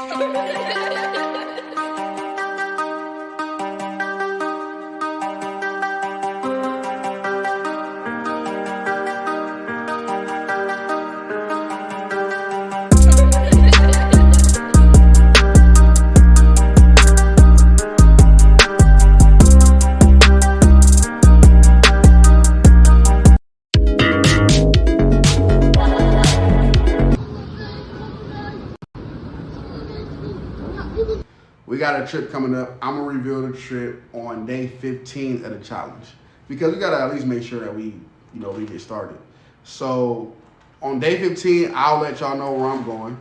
We got a trip coming up. I'm gonna reveal the trip on day 15 of the challenge because we gotta at least make sure that we get started. So on day 15, I'll let y'all know where I'm going.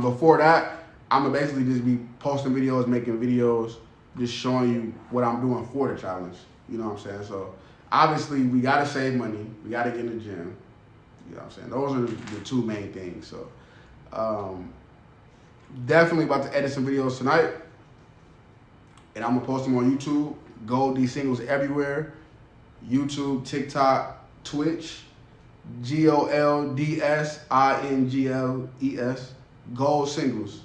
Before that, I'm gonna basically just be posting videos, making videos, just showing you what I'm doing for the challenge. You know what I'm saying? So obviously we gotta save money. We gotta get in the gym. You know what I'm saying? Those are the two main things. So definitely about to edit some videos tonight, and I'm gonna post them on YouTube. Gold D Singles everywhere: YouTube, TikTok, Twitch. GOLDSINGLES. Gold Singles.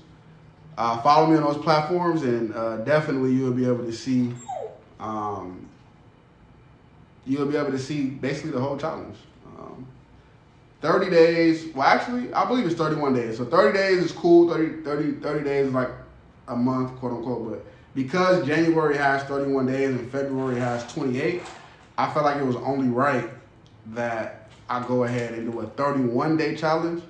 Follow me on those platforms, and definitely you'll be able to see. You'll be able to see basically the whole challenge. 30 days, well actually, I believe it's 31 days. So 30 days is cool, 30 days is like a month, quote unquote. But because January has 31 days and February has 28, I felt like it was only right that I go ahead and do a 31-day challenge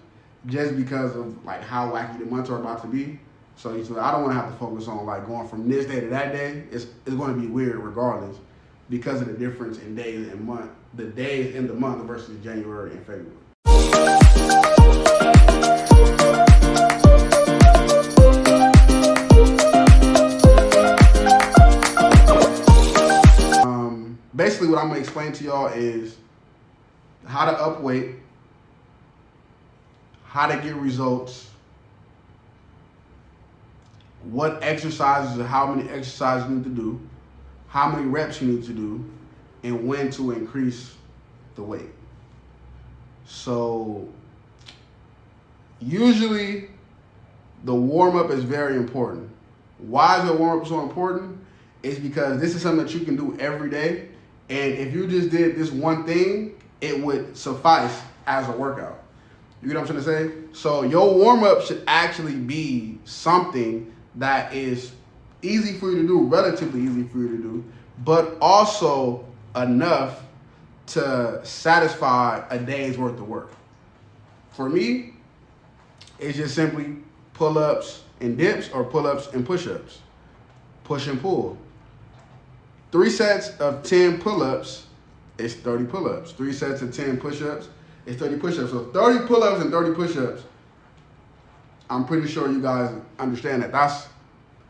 just because of like how wacky the months are about to be. So I don't want to have to focus on like going from this day to that day. It's going to be weird regardless because of the difference in days and month, the days in the month versus January and February. Basically what I'm gonna explain to y'all is how to up weight, how to get results, what exercises or how many exercises you need to do, how many reps you need to do, and when to increase the weight. So usually the warm-up is very important. Why is the warm-up so important? It's because this is something that you can do every day. And if you just did this one thing, it would suffice as a workout. You get what I'm trying to say? So your warm-up should actually be something that is easy for you to do, relatively easy for you to do, but also enough to satisfy a day's worth of work. For me, it's just simply pull-ups and dips or pull-ups and push-ups. Push and pull. 3 sets of 10 pull-ups is 30 pull-ups. 3 sets of 10 push-ups is 30 push-ups. So 30 pull-ups and 30 push-ups, I'm pretty sure you guys understand that that's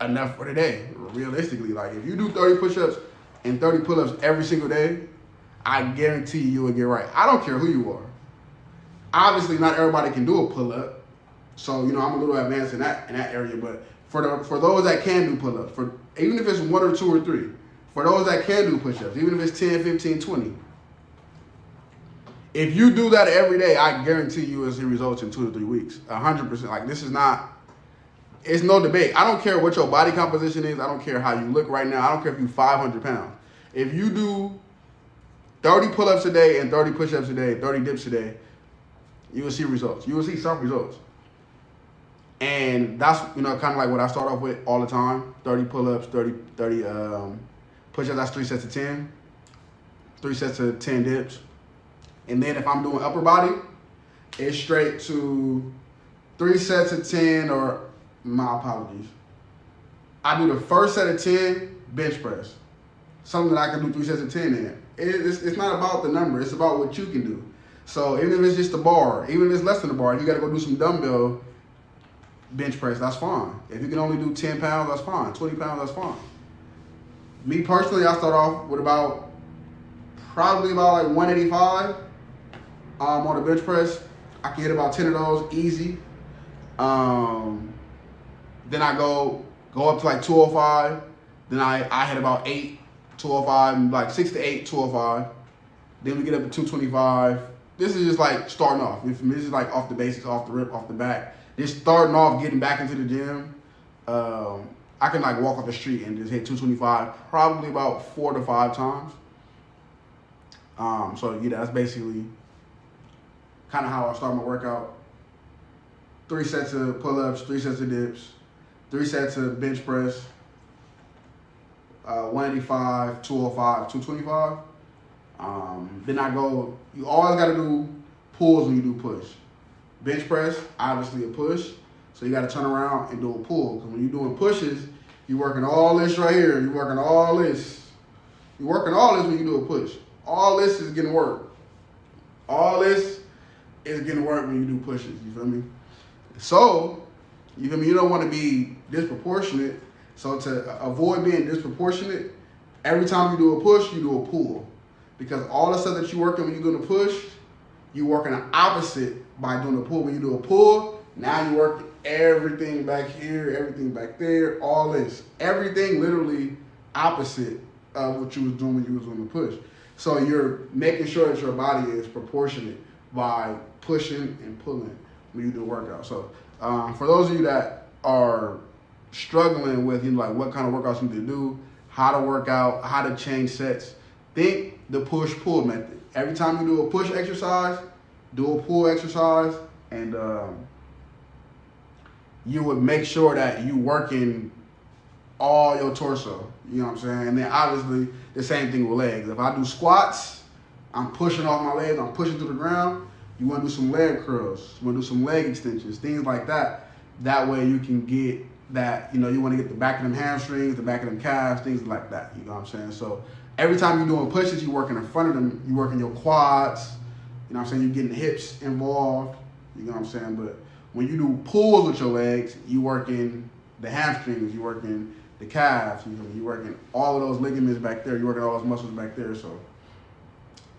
enough for the day, realistically. Like if you do 30 push-ups and 30 pull-ups every single day, I guarantee you will get right. I don't care who you are. Obviously, not everybody can do a pull-up. So, I'm a little advanced in that area, but for those that can do pull-ups, even if it's 1 or 2 or 3, for those that can do push-ups, even if it's 10, 15, 20, if you do that every day, I guarantee you will see results in 2 to 3 weeks. 100%. Like it's no debate. I don't care what your body composition is. I don't care how you look right now. I don't care if you're 500 pounds. If you do 30 pull-ups a day and 30 push-ups a day, 30 dips a day, you will see results. You will see some results. And that's, kind of like what I start off with all the time. 30 pull-ups, 30 push-ups, that's 3 sets of 10. 3 sets of 10 dips. And then if I'm doing upper body, it's straight to 3 sets of 10 or, my apologies. I do the first set of 10 bench press. Something that I can do 3 sets of 10 in. It's not about the number, it's about what you can do. So even if it's just a bar, even if it's less than a bar, if you gotta go do some dumbbell bench press, that's fine. If you can only do 10 pounds, that's fine. 20 pounds, that's fine. Me personally, I start off with probably about like 185 on the bench press. I can hit about 10 of those easy. Then I go up to like 205. Then I hit about 8, 205, like 6 to 8, 205. Then we get up to 225. This is just like starting off. This is like off the basics, off the rip, off the back. just starting off getting back into the gym, I can like walk off the street and just hit 225 probably about 4 to 5 times. So yeah, that's basically kind of how I start my workout. 3 sets of pull-ups, 3 sets of dips, 3 sets of bench press, 185, 205, 225. Then I go, you always got to do pulls when you do push. Bench press, obviously a push. So you got to turn around and do a pull. Because when you're doing pushes, you're working all this right here. You're working all this. You're working all this when you do a push. All this is getting work. All this is getting work when you do pushes. You feel me? So, you feel me? You don't want to be disproportionate. So to avoid being disproportionate, every time you do a push, you do a pull. Because all the stuff that you're working when you're doing a push, you're working the opposite by doing a pull. When you do a pull, now you're working everything back here, everything back there, all this. Everything literally opposite of what you was doing when you was doing the push. So you're making sure that your body is proportionate by pushing and pulling when you do a workout. So for those of you that are struggling with, you know, like what kind of workouts you need to do, how to work out, how to change sets, think the push-pull method. Every time you do a push exercise, do a pull exercise, and you would make sure that you working all your torso. You know what I'm saying? And then obviously the same thing with legs. If I do squats, I'm pushing off my legs, I'm pushing to the ground. You want to do some leg curls, you want to do some leg extensions, things like that. That way you can get that, you know, you want to get the back of them hamstrings, the back of them calves, things like that. You know what I'm saying? So every time you're doing pushes, you're working in front of them, you're working your quads, you know what I'm saying? You're getting the hips involved, you know what I'm saying? But when you do pulls with your legs, you're working the hamstrings, you're working the calves, you're working all of those ligaments back there, you're working all those muscles back there. So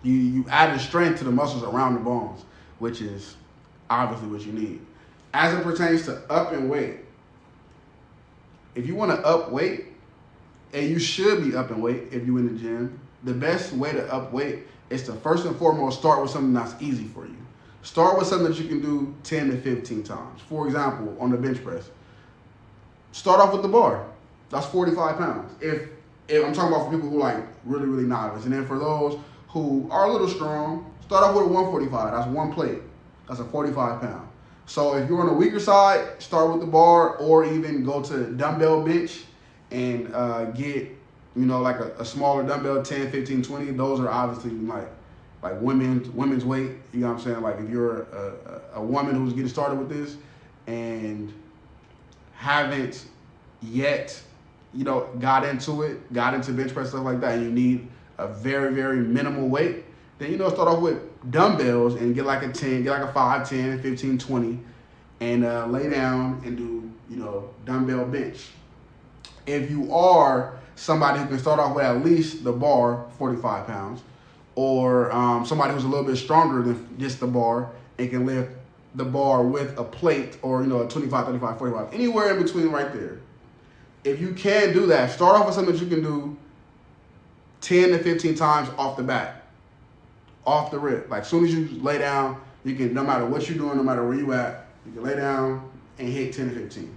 you added strength to the muscles around the bones, which is obviously what you need. As it pertains to up and weight, if you want to up weight, and you should be up in weight if you're in the gym, the best way to up weight is to first and foremost start with something that's easy for you. Start with something that you can do 10 to 15 times. For example, on the bench press, start off with the bar. That's 45 pounds. If I'm talking about for people who like really, really novice. And then for those who are a little strong, start off with a 145. That's one plate. That's a 45 pound. So if you're on the weaker side, start with the bar, or even go to dumbbell bench and get, you know, like a smaller dumbbell, 10, 15, 20. Those are obviously like women's weight. You know what I'm saying? Like if you're a woman who's getting started with this and haven't yet, you know, got into bench press, stuff like that, and you need a very, very minimal weight, then, you know, start off with dumbbells and get like a 10, get like a 5, 10, 15, 20, and lay down and do, you know, dumbbell bench. If you are somebody who can start off with at least the bar, 45 pounds, or somebody who's a little bit stronger than just the bar and can lift the bar with a plate, or, you know, a 25, 35, 45, anywhere in between right there. If you can do that, start off with something that you can do 10 to 15 times off the bat, off the rip. Like as soon as you lay down, you can, no matter what you're doing, no matter where you at, you can lay down and hit 10 to 15.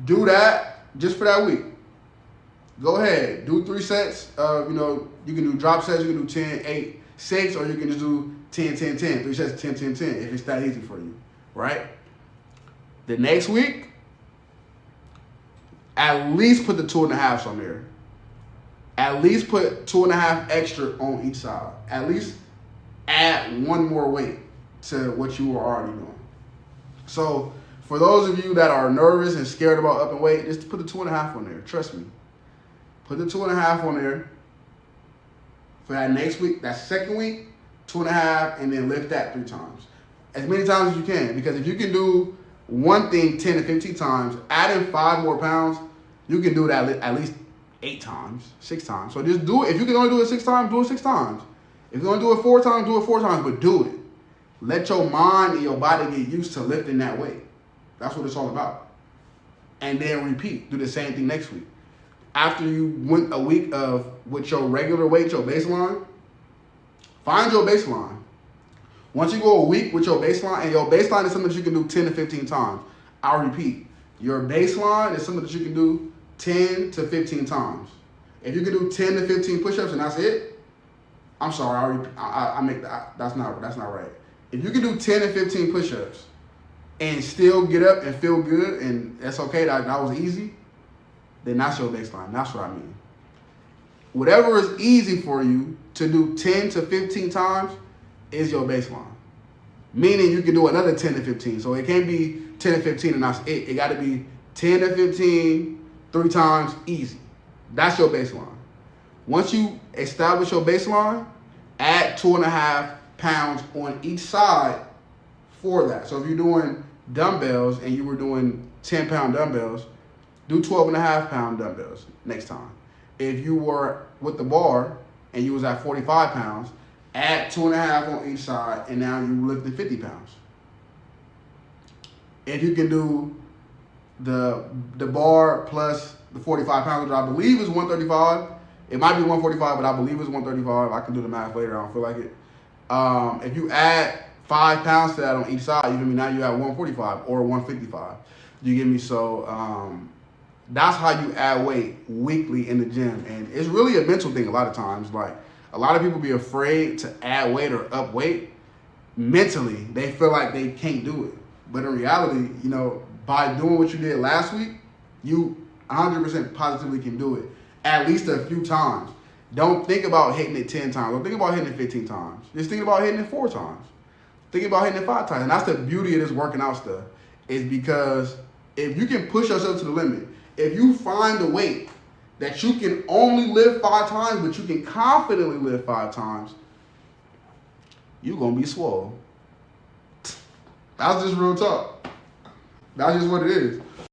Do that just for that week. Go ahead, do 3 sets of, you know, you can do drop sets, you can do 10, 8, 6, or you can just do 10, 10, 10, 3 sets, 10, 10, 10, if it's that easy for you, right? The next week, at least put the 2.5s on there. At least put 2.5 extra on each side. At least add one more weight to what you were already doing. So for those of you that are nervous and scared about up and weight, just put the 2.5 on there. Trust me. Put the 2.5 on there for that next week, that second week, 2.5, and then lift that 3 times. As many times as you can, because if you can do one thing 10 to 15 times, add in 5 more pounds, you can do that at least 8 times, 6 times. So just do it. If you can only do it 6 times, do it 6 times. If you want to do it 4 times, do it 4 times, but do it. Let your mind and your body get used to lifting that weight. That's what it's all about. And then repeat. Do the same thing next week. After you went a week of with your regular weight, your baseline, find your baseline. Once you go a week with your baseline, and your baseline is something that you can do 10 to 15 times. I'll repeat, your baseline is something that you can do 10 to 15 times. If you can do 10 to 15 push-ups and that's it, I'm sorry, I make that, that's not right. If you can do 10 to 15 push-ups and still get up and feel good, and that's okay, that was easy, then that's your baseline. That's what I mean. Whatever is easy for you to do 10 to 15 times is your baseline. Meaning you can do another 10 to 15. So it can't be 10 to 15 and that's it. It got to be 10 to 15, 3 times, easy. That's your baseline. Once you establish your baseline, add 2.5 pounds on each side for that. So if you're doing dumbbells and you were doing 10-pound dumbbells, do 12.5-pound dumbbells next time. If you were with the bar and you was at 45 pounds, add 2.5 on each side, and now you lifting 50 pounds. If you can do the bar plus the 45 pounds, which I believe is 135. It might be 145, but I believe it's 135. I can do the math later. I don't feel like it. If you add 5 pounds to that on each side, you feel me? Now you have 145 or 155. You get me? So that's how you add weight weekly in the gym, and it's really a mental thing. A lot of times, like a lot of people be afraid to add weight or up weight. Mentally, they feel like they can't do it, but in reality, you know, by doing what you did last week, you 100% positively can do it at least a few times. Don't think about hitting it 10 times. Don't think about hitting it 15 times. Just think about hitting it 4 times. Think about hitting it 5 times. And that's the beauty of this working out stuff, is because if you can push yourself to the limit, if you find a weight that you can only lift 5 times, but you can confidently lift 5 times, you're going to be swole. That's just real talk. That's just what it is.